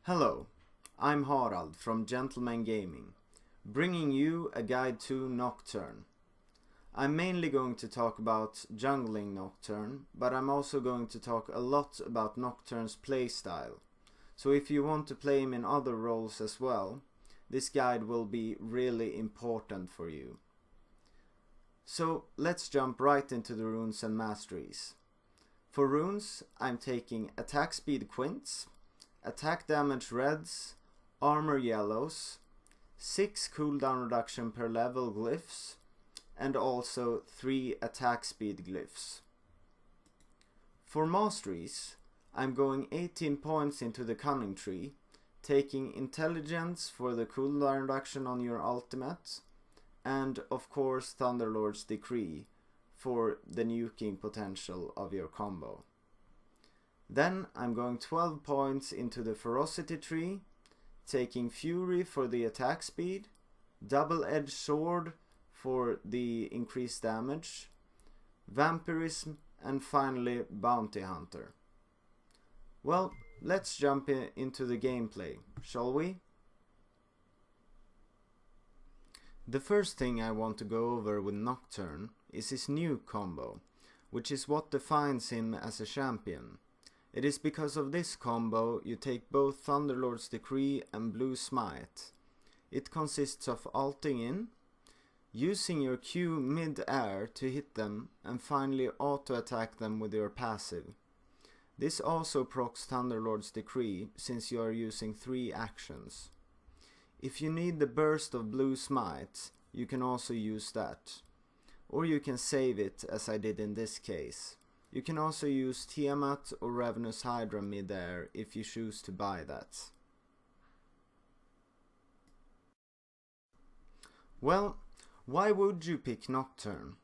Hello, I'm Harald from Gentleman Gaming, bringing you a guide to Nocturne. I'm mainly going to talk about jungling Nocturne, but I'm also going to talk a lot about Nocturne's playstyle. So if you want to play him in other roles as well, this guide will be really important for you. So let's jump right into the runes and masteries. For runes, I'm taking attack speed quints, attack damage reds, armor yellows, 6 cooldown reduction per level glyphs, and also 3 attack speed glyphs. For masteries, I'm going 18 points into the cunning tree, taking intelligence for the cooldown reduction on your ultimate, and of course Thunderlord's Decree for the nuking potential of your combo. Then I'm going 12 points into the ferocity tree, taking fury for the attack speed, double-edged sword for the increased damage, vampirism, and finally bounty hunter. Well, let's jump into the gameplay, shall we? The first thing I want to go over with Nocturne is his new combo, which is what defines him as a champion. It is because of this combo you take both Thunderlord's Decree and Blue Smite. It consists of ulting in, using your Q mid-air to hit them, and finally auto-attack them with your passive. This also procs Thunderlord's Decree since you are using 3 actions. If you need the burst of Blue Smite, you can also use that. Or you can save it, as I did in this case. You can also use Tiamat or Ravenous Hydra mid-air if you choose to buy that. Well, why would you pick Nocturne?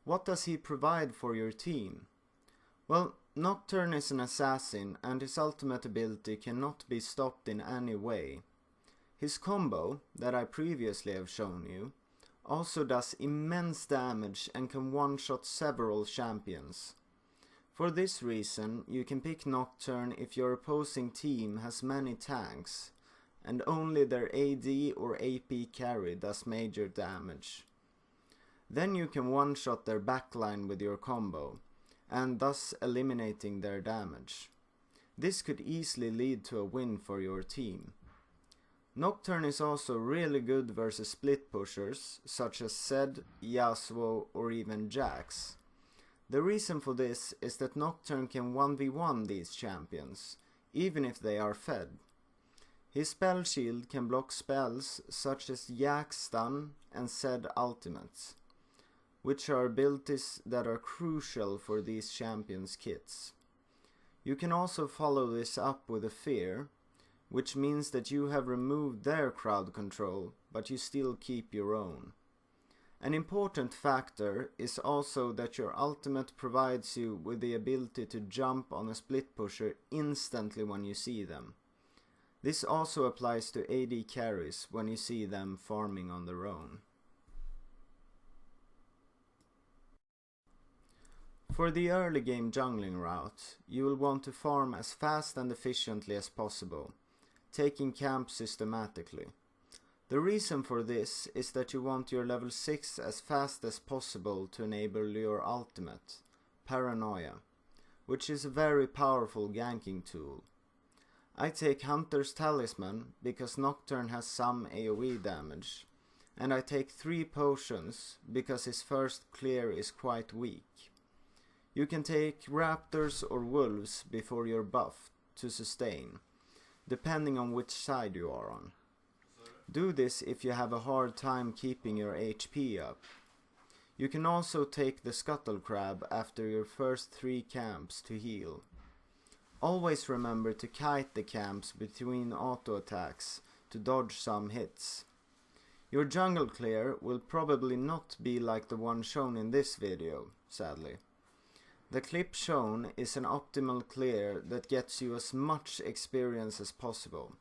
What does he provide for your team? Well, Nocturne is an assassin and his ultimate ability cannot be stopped in any way. His combo, that I previously have shown you, also does immense damage and can one-shot several champions. For this reason, you can pick Nocturne if your opposing team has many tanks, and only their AD or AP carry does major damage. Then you can one-shot their backline with your combo, and thus eliminating their damage. This could easily lead to a win for your team. Nocturne is also really good versus split pushers, such as Zed, Yasuo or even Jax. The reason for this is that Nocturne can 1v1 these champions, even if they are fed. His spell shield can block spells such as Yak Stun and Zed Ultimates, which are abilities that are crucial for these champions' kits. You can also follow this up with a Fear, which means that you have removed their crowd control, but you still keep your own. An important factor is also that your ultimate provides you with the ability to jump on a split pusher instantly when you see them. This also applies to AD carries when you see them farming on their own. For the early game jungling route, you will want to farm as fast and efficiently as possible, taking camp systematically. The reason for this is that you want your level 6 as fast as possible to enable your ultimate, Paranoia, which is a very powerful ganking tool. I take Hunter's Talisman because Nocturne has some AoE damage, and I take 3 potions because his first clear is quite weak. You can take Raptors or Wolves before you're buffed to sustain, depending on which side you are on. Do this if you have a hard time keeping your HP up. You can also take the Scuttle Crab after your first 3 camps to heal. Always remember to kite the camps between auto attacks to dodge some hits. Your jungle clear will probably not be like the one shown in this video, sadly. The clip shown is an optimal clear that gets you as much experience as possible.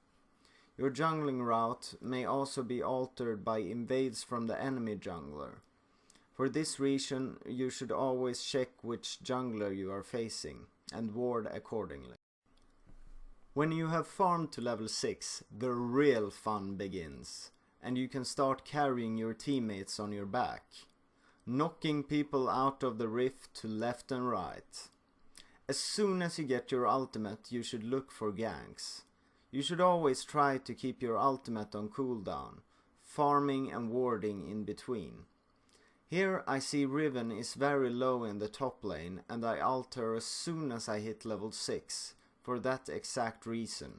Your jungling route may also be altered by invades from the enemy jungler. For this reason, you should always check which jungler you are facing and ward accordingly. When you have farmed to level 6, the real fun begins, and you can start carrying your teammates on your back, knocking people out of the rift to left and right. As soon as you get your ultimate, you should look for ganks. You should always try to keep your ultimate on cooldown, farming and warding in between. Here I see Riven is very low in the top lane, and I ult her as soon as I hit level 6, for that exact reason.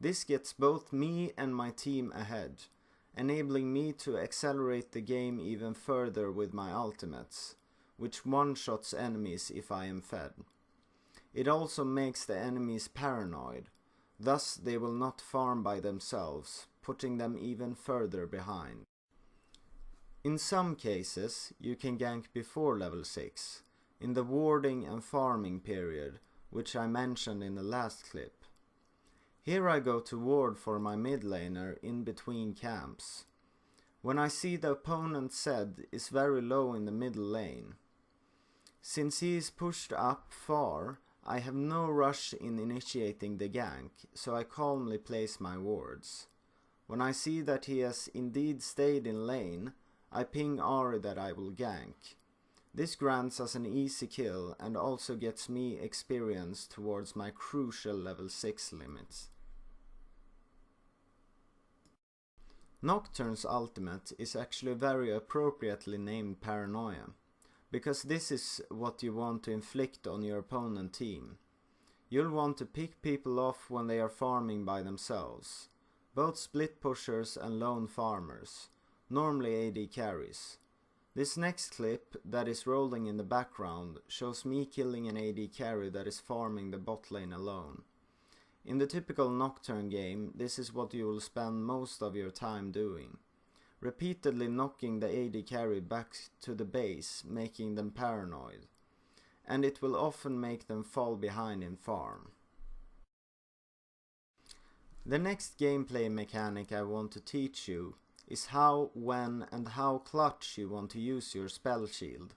This gets both me and my team ahead, enabling me to accelerate the game even further with my ultimates, which one-shots enemies if I am fed. It also makes the enemies paranoid, thus they will not farm by themselves, putting them even further behind. In some cases, you can gank before level 6, in the warding and farming period, which I mentioned in the last clip. Here I go to ward for my mid laner in between camps. When I see the opponent Zed is very low in the middle lane. Since he is pushed up far, I have no rush in initiating the gank, so I calmly place my wards. When I see that he has indeed stayed in lane, I ping Ahri that I will gank. This grants us an easy kill and also gets me experience towards my crucial level 6 limits. Nocturne's ultimate is actually very appropriately named Paranoia, because this is what you want to inflict on your opponent team. You'll want to pick people off when they are farming by themselves, both split pushers and lone farmers, normally AD carries. This next clip that is rolling in the background shows me killing an AD carry that is farming the bot lane alone. In the typical Nocturne game, this is what you will spend most of your time doing, repeatedly knocking the AD carry back to the base, making them paranoid, and it will often make them fall behind in farm. The next gameplay mechanic I want to teach you is how, when and how clutch you want to use your spell shield.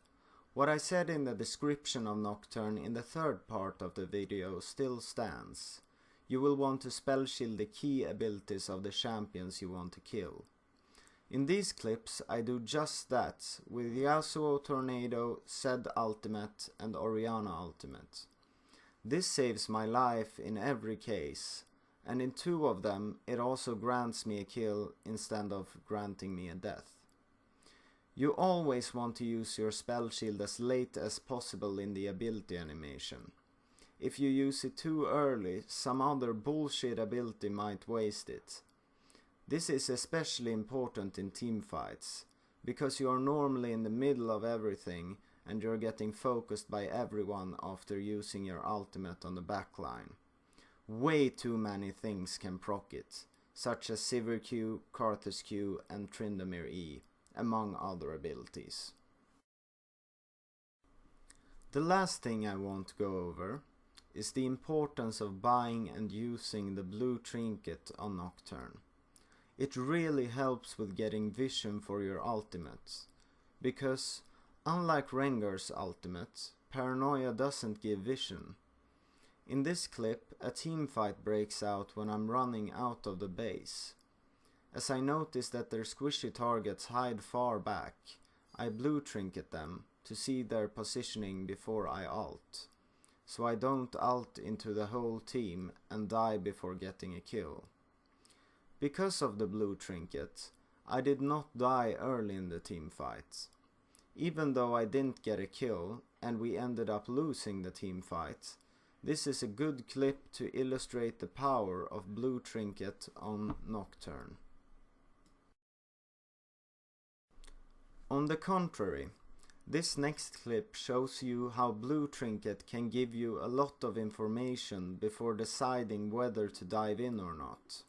What I said in the description of Nocturne in the third part of the video still stands. You will want to spell shield the key abilities of the champions you want to kill. In these clips I do just that with Yasuo Tornado, Zed ultimate and Orianna ultimate. This saves my life in every case, and in 2 of them it also grants me a kill instead of granting me a death. You always want to use your spell shield as late as possible in the ability animation. If you use it too early, some other bullshit ability might waste it. This is especially important in teamfights, because you are normally in the middle of everything and you're getting focused by everyone after using your ultimate on the backline. Way too many things can proc it, such as Sivir Q, Karthus Q and Tryndamere E, among other abilities. The last thing I want to go over is the importance of buying and using the blue trinket on Nocturne. It really helps with getting vision for your ultimates, because unlike Rengar's ultimate, Paranoia doesn't give vision. In this clip, a teamfight breaks out when I'm running out of the base. As I notice that their squishy targets hide far back, I blue trinket them to see their positioning before I ult, so I don't ult into the whole team and die before getting a kill. Because of the blue trinket, I did not die early in the teamfight. Even though I didn't get a kill and we ended up losing the teamfight, this is a good clip to illustrate the power of blue trinket on Nocturne. On the contrary, this next clip shows you how blue trinket can give you a lot of information before deciding whether to dive in or not.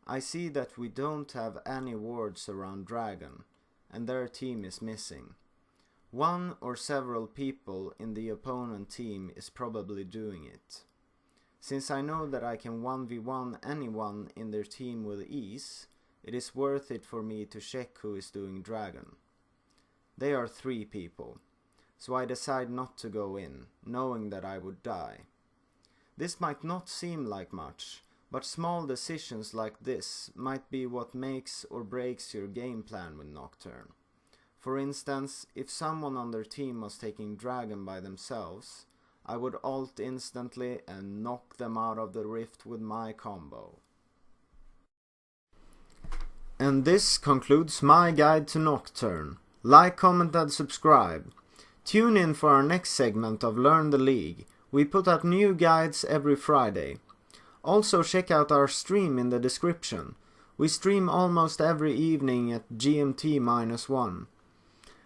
I see that we don't have any wards around Dragon, and their team is missing. One or several people in the opponent team is probably doing it. Since I know that I can 1v1 anyone in their team with ease, it is worth it for me to check who is doing Dragon. They are 3 people, so I decide not to go in, knowing that I would die. This might not seem like much, but small decisions like this might be what makes or breaks your game plan with Nocturne. For instance, if someone on their team was taking Dragon by themselves, I would ult instantly and knock them out of the rift with my combo. And this concludes my guide to Nocturne. Like, comment and subscribe. Tune in for our next segment of Learn the League. We put out new guides every Friday. Also check out our stream in the description. We stream almost every evening at GMT-1.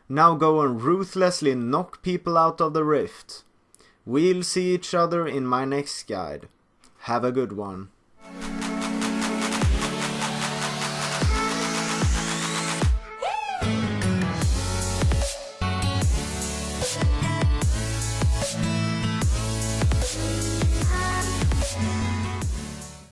Now go and ruthlessly knock people out of the rift. We'll see each other in my next guide. Have a good one.